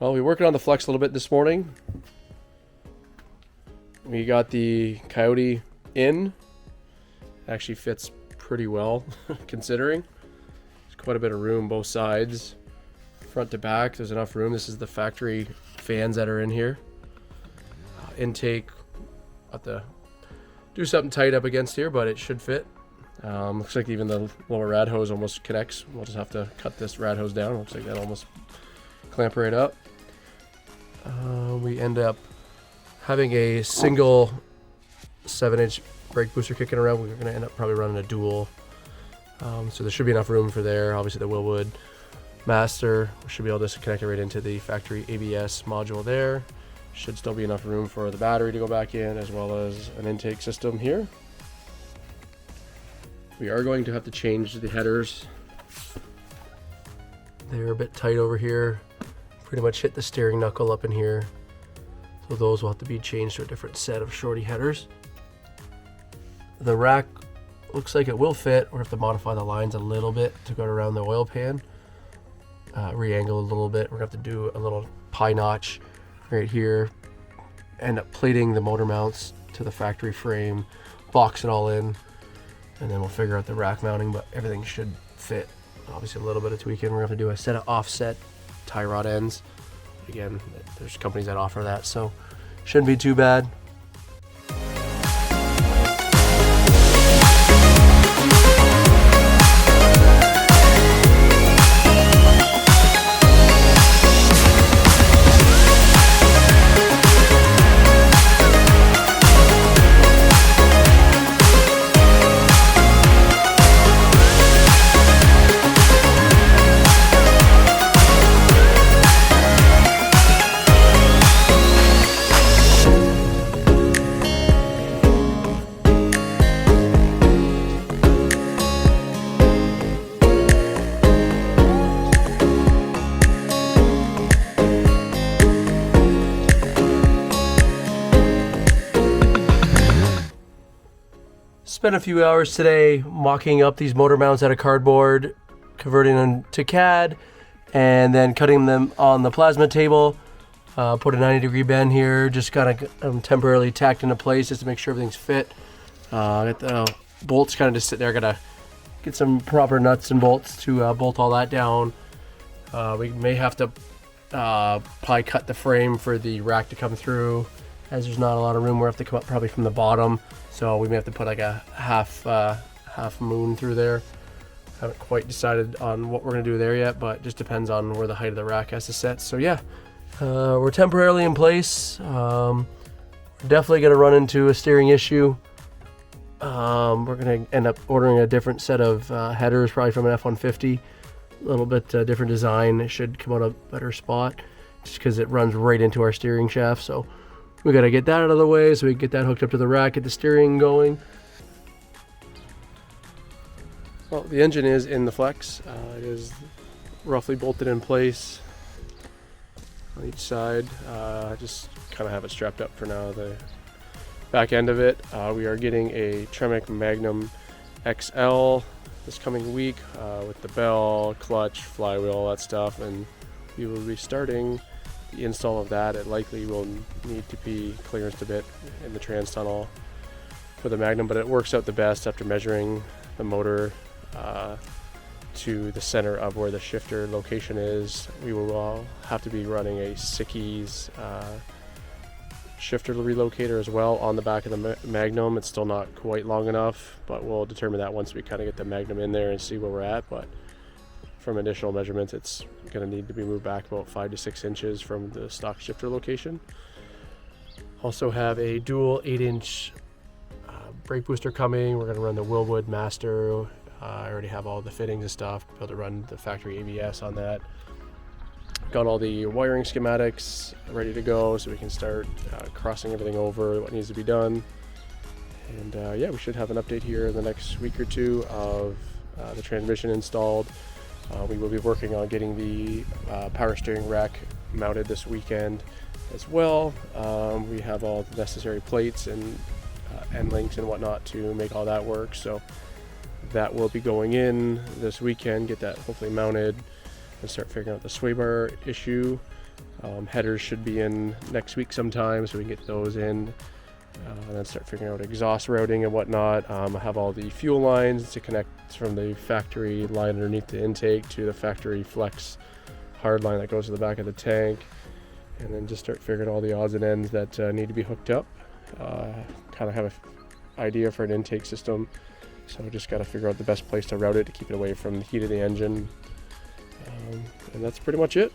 Well, we're working on the flex a little bit this morning. We got the Coyote in. It actually fits pretty well considering. There's quite a bit of room both sides. Front to back, there's enough room. This is the factory fans that are in here. Intake, have to do something tight up against here, but it should fit. Looks like even the lower rad hose almost connects. We'll just have to cut this rad hose down. Looks like that almost clamp right up. We end up having a single 7-inch brake booster kicking around. We're going to end up probably running a dual. So there should be enough room for there. Obviously the Willwood Master, we should be able to connect it right into the factory ABS module there. Should still be enough room for the battery to go back in, as well as an intake system here. We are going to have to change the headers. They're a bit tight over here. Pretty much hit the steering knuckle up in here. So those will have to be changed to a different set of shorty headers. The rack looks like it will fit. We'll have to modify the lines a little bit to go around the oil pan. Re-angle a little bit. We're gonna have to do a little pie notch right here. End up plating the motor mounts to the factory frame, box it all in, and then we'll figure out the rack mounting, but everything should fit. Obviously a little bit of tweaking. We're gonna have to do a set of offset tie rod ends. Again, there's companies that offer that, so shouldn't be too bad. Spent a few hours today mocking up these motor mounts out of cardboard, converting them to CAD, and then cutting them on the plasma table. Put a 90-degree bend here, just kind of temporarily tacked into place just to make sure everything's fit. Got the bolts kind of just sitting there. Gotta get some proper nuts and bolts to bolt all that down. We may have to probably cut the frame for the rack to come through, as there's not a lot of room. We'll have to come up probably from the bottom. So we may have to put like a half moon through there. Haven't quite decided on what we're gonna do there yet, but just depends on where the height of the rack has to set. So yeah, we're temporarily in place. We're definitely gonna run into a steering issue. We're gonna end up ordering a different set of headers, probably from an F-150. A little bit different design. It should come out a better spot, just because it runs right into our steering shaft. So we gotta get that out of the way so we can get that hooked up to the rack, get the steering going. Well, the engine is in the flex. It is roughly bolted in place on each side. Just kind of have it strapped up for now. The back end of it, we are getting a Tremec Magnum XL this coming week with the bell, clutch, flywheel, all that stuff, and we will be starting the install of that. It likely will need to be clearanced a bit in the trans tunnel for the Magnum, but it works out the best after measuring the motor to the center of where the shifter location is. We will have to be running a Sicky's shifter relocator as well on the back of the Magnum. It's still not quite long enough, but we'll determine that once we kind of get the Magnum in there and see where we're at. But from additional measurements, it's going to need to be moved back about 5 to 6 inches from the stock shifter location. Also have a dual 8-inch brake booster coming. We're going to run the Willwood Master. I already have all the fittings and stuff, be able to run the factory ABS on that. Got all the wiring schematics ready to go, so we can start crossing everything over, what needs to be done. And yeah, we should have an update here in the next week or two of the transmission installed. We will be working on getting the power steering rack mounted this weekend as well. We have all the necessary plates and end links and whatnot to make all that work. So that will be going in this weekend, get that hopefully mounted and start figuring out the sway bar issue. Headers should be in next week sometime, so we can get those in. And then start figuring out exhaust routing and whatnot. I have all the fuel lines to connect from the factory line underneath the intake to the factory flex hard line that goes to the back of the tank. And then just start figuring all the odds and ends that need to be hooked up. Kind of have an idea for an intake system. So just got to figure out the best place to route it to keep it away from the heat of the engine. And that's pretty much it.